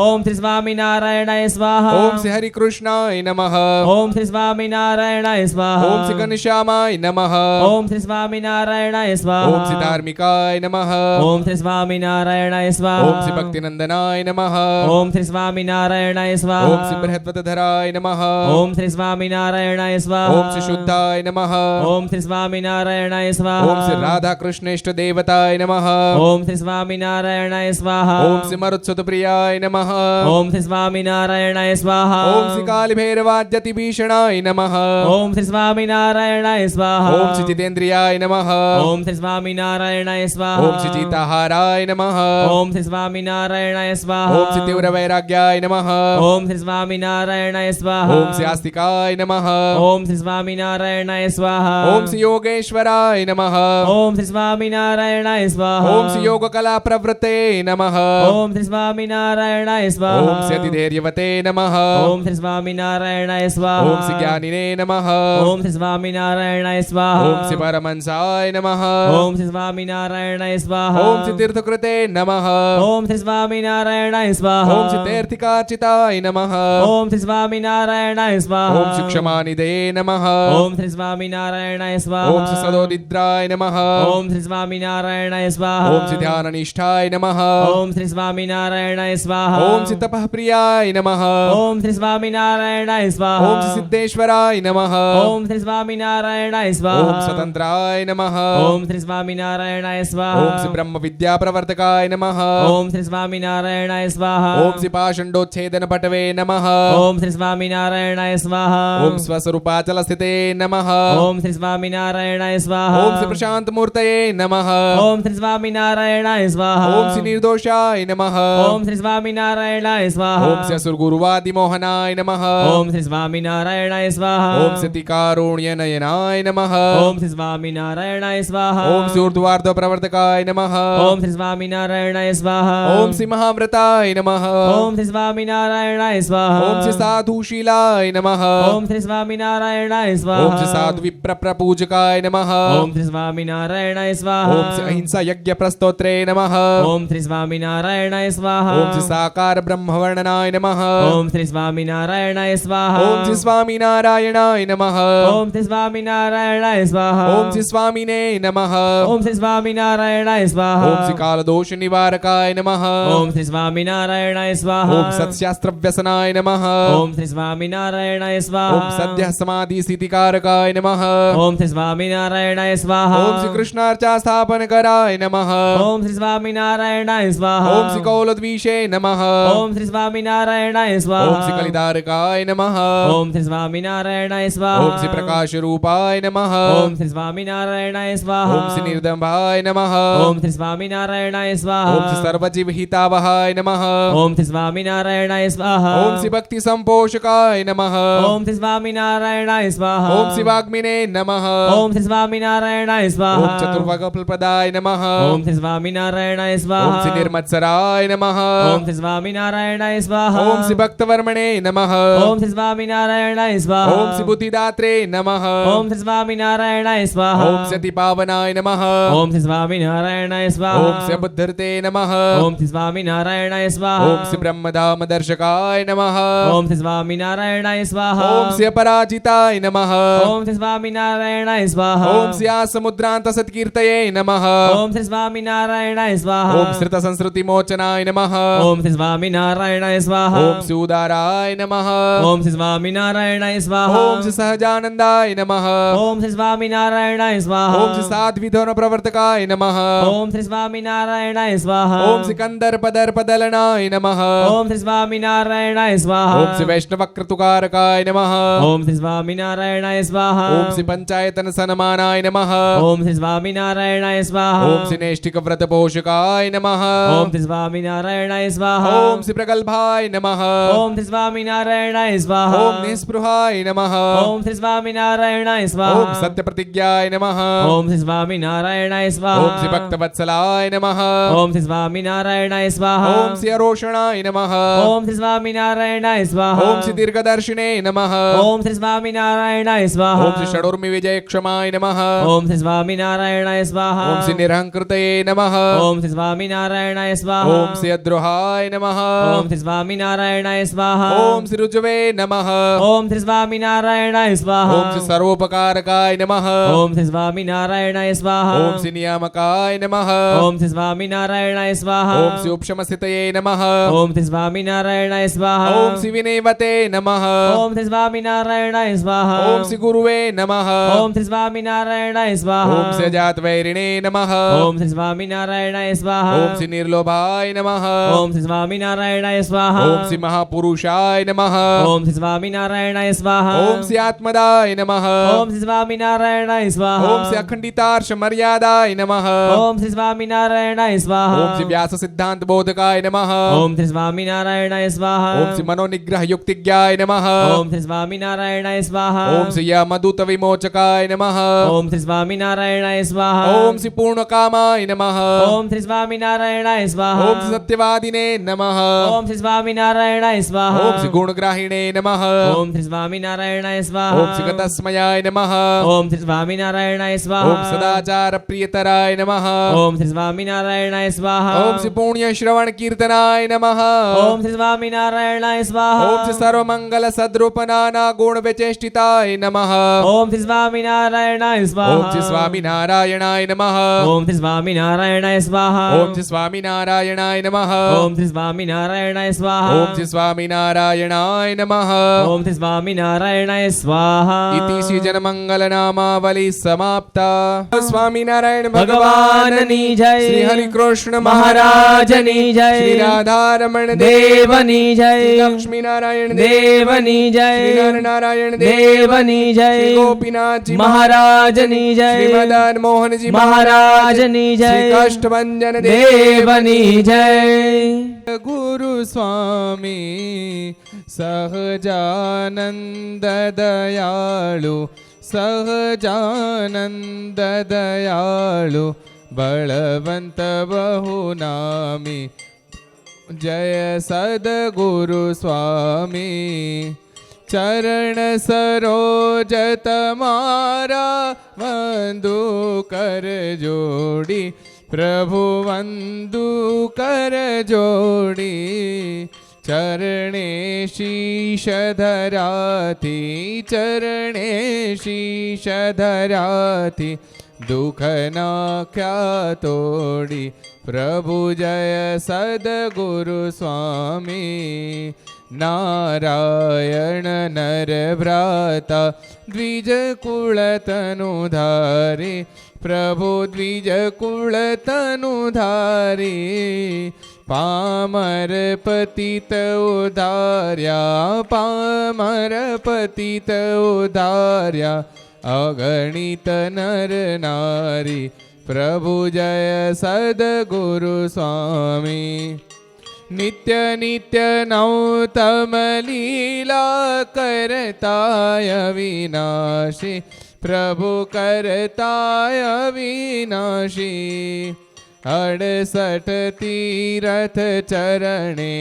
ओम श्री स्वामिनारायणाय स्वाहा ओम श्री हरि कृष्णाय नमः ओम श्री स्वामिनारायणाय स्वाहा ओम श्री घनश्यामाय नमः ओम श्री स्वामिनारायणाय स्वामिनारायणाय स्वाहा ओम श्री धार्मिकाय नमः ओम श्री स्वामिनारायणाय स्वाहा ओम श्री भक्तिनंदनाय नमः ओम श्री स्वामिनारायणाय स्वाहा ओम श्री बृहद्वतधराय नमः ओम श्री स्वामिनारायणाय स्वाहा ओम श्री शुद्धाय नमः ओम श्री स्वामिनारायणाय स्वाहा ओम श्री राधा कृष्ण इष्ट देवताय नमः ओम श्री स्वामिनारायणाय स्वाहा ओम श्री मरुत्सुत प्रियाय नमः ओम श्री स्वामिनारायणाय स्वाहा ओम श्री काल भैरवाद्यति भीषणाय नमः ओम श्री स्वामिनारायणाय स्वाहा ओम श्री जितेन्द्रियाय नमः ओम श्री स्वामिनारायणाय स्वाहा ओम श्री जीताहाराय नमः ओम श्री स्वामिनारायणाय स्वाहा ओम श्री तीव्र वैराग्याय नमः ओम श्री स्वामिनारायणाय स्वाहा ओम श्री आस्तिकाय नमः ओम श्री स्वामिनारायणाय स्वाहा ओम श्री योगेश्वराय नमः ओम श्री स्वामिनारायणाय स्वाहा ओम श्री योग कला प्रवृत्ते नमः ओम श्री स्वामिनारायणाय स्वाहा ओम श्री अतिधैर्यवते नमः ओम श्री स्वामिनारायणाय स्वाहा ओम श्री ज्ञानिने नमः ओम श्री स्वामिनारायणाय स्वाहा ओम श्री परमहंसाय नमः ओम श्री स्वामिनारायणाय स्वाहा ओम श्री तीर्थकृते नमः ओम श्री स्वामिनारायणाय स्वाहा ओम श्री तीर्थिकाचिताय नमः ओम श्री स्वामिनारायणाय स्वाहा ओम श्री क्षमानिधे नमः ओम श्री स्वामिनारायणाय स्वाहा ओम श्री सदोदिद्राय नमः ओम श्री स्वामिनारायणाय स्वाहा ओम श्री ध्याननिष्ठाय नमः ओम श्री स्वामिनारायणाय स्वाहा ओम श्री तपः प्रियाय नमः ओम श्री स्वामिनारायणाय स्वाहा ओम श्री सिद्धेश्वराय नमः ओम श्री स्वामिनारायणाय स्वाहा ओम स्वतंत्राय नमः ओम श्री स्वामिनारायणाय स्वाहा ओम श्री ब्रह्म विद्या प्रवर्तकाय नमः ओम श्री स्वामिनारायणाय स्वाहा ओम श्री पाषंडोच्छेदन पटवे नमः ओम श्री स्वामिनारायणाय स्वाहा ओम स्वस्वरूपाचल स्थिते नमः ओम श्री स्वामिनारायणाय स्वाहा ओम श्री प्रशांत मूर्तये नमः ओम श्री स्वामिनारायणाय स्वाहा ओम श्री निर्दोषाय नमः ओम श्री स्वामिनारायणाय स्वाहा ओम श्री असुरगुरुवादि मोहनाय नमः ओम श्री स्वामिनारायणाय स्वाहा ओम श्री तिकारुण्य नयनाय नमः ओम श्री स्वामिनारायणाय स्वाहा ओम श्री ऊर्ध्वार्ध प्रवर्तकाय नमः ओम श्री स्वामिनारायणाय स्वाहा ओम श्री महाव्रताय नमः ओम श्री स्वामिनारायणाय स्वाहा ओम श्री साधुशीलाय नमः ओम श्री स्वामिनारायणाय स्वाहा ओम श्री साधु विप्र प्रपूजकाय नमः ओम श्री स्वामिनारायणाय स्वाहा ओम श्री अहिंसा यज्ञ प्रस्तोत्रे नमः ओम श्री स्वामिनारायणाय स्वाहा ओम श्री साकार ब्रह्मवर्णनाय नमः ओम श्री स्वामिनारायणाय स्वाहा ओम श्री स्वामिनारायणाय नमः ओम श्री स्वामिनारायणाय स्वाहा ओम श्री स्वामिने नमः ओम श्री स्वामिनारायणाय स्वाहा ओम श्री कालदोष निवारकाय नमः ओम श्री स्वामिनारायणाय स्वाहा ओम सत्शास्त्र व्यसनाय नमः ओम श्री स्वामिनारायणाय स्वाहा ओम सद्यः समाधि स्थितिकारकाय नमः ओम श्री स्वामिनारायणाय स्वाहा ओम श्री कृष्णार्चा स्थापन कराय नमः ओम श्री स्वामिनारायणाय स्वाहा ओम श्री कौलद्वीषे नमः ओम श्री स्वामिनारायणाय स्वाहा ओम श्री कलिधारकाय नमः ओम श्री स्वामिनारायणाय स्वाहा ओम श्री प्रकाश रूपाय नमः ओम श्री स्वामिनारायणाय स्वाहा ओम श्री निर्दम्भाय नमः ओम श्री स्वामिनारायणाय स्वाहा ओम श्री सर्वजीव हितावहाय नमः ओम श्री स्वामिनारायणाय स्वाहा ओम श्री भक्ति संपोषकाय नमः ओम श्री स्वामिनारायणाय स्वाहा ओम श्री वाग्मिने नमः ओम श्री स्वामिनारायणाय स्वाहा ओम चतुर्वगफलप्रदाय नमः ओम श्री स्वामिनारायणाय स्वाहा ओम श्री निर्मत्सराय नमः ओम श्री स्वामिनारायणाय स्वाहा ओम श्री भक्तवर्मणे नमः ओम श्री स्वामिनारायणाय स्वाहा ओम श्री बुद्धिदात्रे नमः ओम श्री स्वामिनारायणाय स्वाहा ओम श्री अतिपावनाय नमः ओम श्री स्वामिनारायणाय स्वाहा ओम श्री बुद्धर्ते नमः ओम श्री स्वामिनारायणाय स्वाहा ओम श्री ब्रह्मधाम दर्शकाय नमः ओम श्री स्वामिनारायणाय स्वाहा ओम श्री अपराजिताय नमः ओम श्री स्वामिनारायणाय स्वाहा ओम श्री आसमुद्रांत सत्कीर्तये नमः ओम श्री स्वामिनारायणाय स्वाहा ओम श्री संस्कृति मोचनाय नमः ओम श्री स्वामिनारायणाय स्वाहा ओम श्री उदाराय नमः ओम श्री स्वामिनारायणाय स्वाहा ओम श्री सहजानंदाय नमः ओम श्री स्वामिनारायणाय स्वाहा ओम श्री साध्विधोन प्रवर्तकाय नमः ओम श्री स्वामिनारायणाय स्वाहा ओम श्री कंदर्पदर्पदलनाय नमः ओम श्री स्वामिनारायणाय स्वाहा ओम श्री वैष्णवक्रतुकारकाय नमः ओम श्री स्वामिनारायणाय स्वाहा ओम श्री पंचायतन सन्मानाय नमः ओम श्री स्वामिनारायणाय स्वाहा ओम श्री नैष्टिक व्रत पोषकाय नमः ओम श्री स्वामिनारायणाय स्वाहा ओम श्री प्रगल्भाय नमः ओम श्री स्वामिनारायणाय स्वाहा ओम निस्पृहाय नमः ओम श्री स्वामिनारायणाय स्वाहा ओम सत्यप्रतिज्ञाय नमः ओम श्री स्वामिनारायणाय स्वाहा ओम श्री भक्तवत्सलाय नमः ओम श्री स्वामिनारायणाय स्वाहा ओम श्री अरोषणाय नमः ओम श्री स्वामिनारायणाय स्वाहा ओम श्री दीर्घदर्शिने नमः ओम श्री स्वामिनारायणाय स्वाहा ओम श्री षडूर्मि विजय क्षमाय नमः ओम श्री स्वामिनारायणाय स्वाहा ओम श्री निरहंकृतये नमः ओम श्री स्वामिनारायणाय स्वाहा ओम श्री अद्रोहाय नमः ओम श्री स्वामिनारायणाय स्वाहा ओम श्री रुजवे नमः ओम श्री स्वामिनारायणाय स्वाहा ओम श्री सर्वोपकारकाय नमः ओम श्री स्वामिनारायणाय स्वामिनारायणाय स्वाहा ओम श्री नियामकाय नमः ओम श्री स्वामिनारायणाय स्वाहा ओम श्री उपशमस्थितये नमः ओम श्री स्वामिनारायणाय स्वाहा ओम श्री विनयवते नमः ओम श्री स्वामिनारायणाय स्वाहा ओम श्री गुरुवे नमः ओम श्री स्वामिनारायणाय स्वाहा ओम श्री अजातवैरिणे नमः ओम श्री स्वामिनारायणाय स्वाहा ओम श्री निर्लोभाय नमः ओम श्री स्वामिनारायणाय स्वाहा ओम श्री महापुरुषाय नमः ओम श्री स्वामिनारायणाय स्वाहा ओम श्री आत्मदाय नमः ओम श्री स्वामिनारायणाय स्वाहा ओम श्री अखंडितार्ष मर्यादाय नमः ओम श्री स्वामिनारायणाय स्वाहा ओम श्री व्यास सिद्धांत बोधकाय नमः ओम श्री स्वामिनारायणाय स्वाहा ओम श्री मनोनिग्रह युक्तिज्ञाय नमः ओम श्री स्वामिनारायणाय स्वाहा ओम श्री यमदूत विमोचकाय नमः ओम श्री स्वामिनारायणाय स्वाहा ओम श्री पूर्णकामाय नमः ओम श्री स्वामिनारायणाय स्वाहा ओम श्री सत्यवादिने नमः ओम श्री स्वामिनारायणाय स्वाहा ओम श्री गुणग्राहिणे नमः ओम श्री स्वामिनारायणाय स्वाहा ओम श्री गतस्मयाय नमः ओम श्री स्वामिनारायणाय स्वाहा ओम सदाचार प्रियतराय नमः ओम श्री स्वामिनारायणाय स्वाहा ओम श्री पुण्य श्रवण कीर्तनाय नमः ओम श्री स्वामिनारायणाय स्वाहा ओम श्री सर्वमंगल सद्रूप नाना गुण विचेष्टिताय नमः ओम श्री स्वामिनारायणाय स्वाहा ओम श्री स्वामिनारायणाय नमः ओम श्री स्वामिनारायणाय स्वाहा ओम श्री स्वामिनारायणाय नमः ओम श्री स्वामिनारायणाय स्वाहा ओम श्री स्वामिनारायणाय नमः ओम श्री स्वामिनारायणाय स्वाहा इति श्री जनमंगल नामावली समाप्ता। स्वामिनारायण भगवाननी जय श्री हरि कृष्ण महाराजनी जय श्री राधारमण देवनी जय श्री लक्ष्मी नारायण देवनी जय श्री नर नारायण देवनी जय श्री गोपीनाथ जी महाराजनी जय श्री मदन मोहन जी महाराजनी श्री जय कष्टभंजन देवनी जय गुरु स्वामी सहजानंद दयाळु सहजानंद दयाळु बलवंत बहुनामी जय सद्गुरु स्वामी चरण सरोज तमारा वंदु कर जोड़ी प्रभु वंदु कर जोड़ी चरणे शीश धराती चरणे शीश धराती दुख ना क्या तोड़ी प्रभु जय सद्गुरु स्वामी नारायण नर भ्राता द्विज कुल तनुधारी प्रभु द्विज कुल तनुधारी पामर पतित उदार्या पामर पतित उदार्या अगणित नर नारी प्रभु जय सद्गुरु स्वामी नित्य नित्य नौतम लीला करताय विनाशी प्रभु करताय विनाशी 68 तीरथ चरणे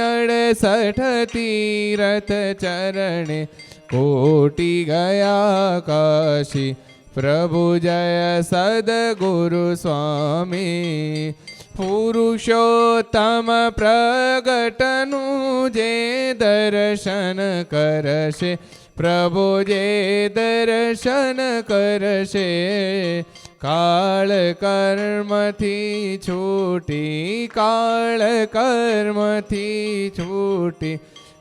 68 तीरथ चरणे कोटि गया काशी प्रभु जय सद्गुरु स्वामी पुरुषोत्तम प्रगटनु जे दर्शन करशे प्रभु जे दर्शन करशे काल कर्म थी छूटी काल कर्म थी छूटी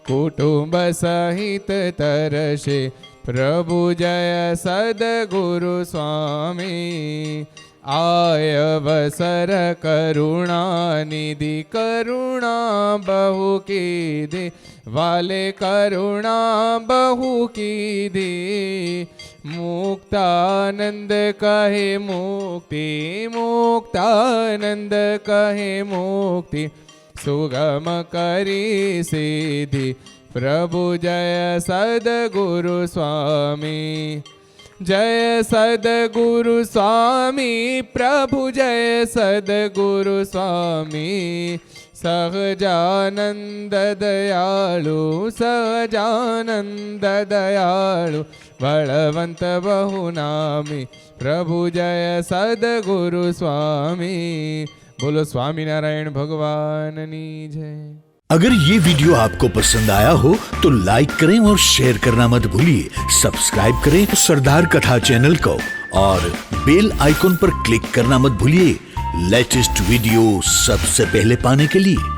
कुटुंब सहित तरशे प्रभु जय सद्गुरु स्वामी आय अवसर करुणा निधि करुणा बहु कीधी वाले करुणा बहु कीधी मुक्तानंद कहे मुक्ति मुक्तानंद कहे मुक्ति सुगम करी सीधी प्रभु जय सद्गुरु स्वामी जय सद्गुरु स्वामी प्रभु जय सद्गुरु स्वामी सहजानंद दयाळु सहजानंद दयाळु बलवंत बहुनामी प्रभु जय सद्गुरु स्वामी बोलो स्वामीनारायण भगवाननी जय। अगर ये वीडियो आपको पसंद आया हो तो लाइक करें और शेयर करना मत भूलिए। सब्सक्राइब करें सरदार कथा चैनल को और बेल आइकॉन पर क्लिक करना मत भूलिए लेटेस्ट वीडियो सबसे पहले पाने के लिए।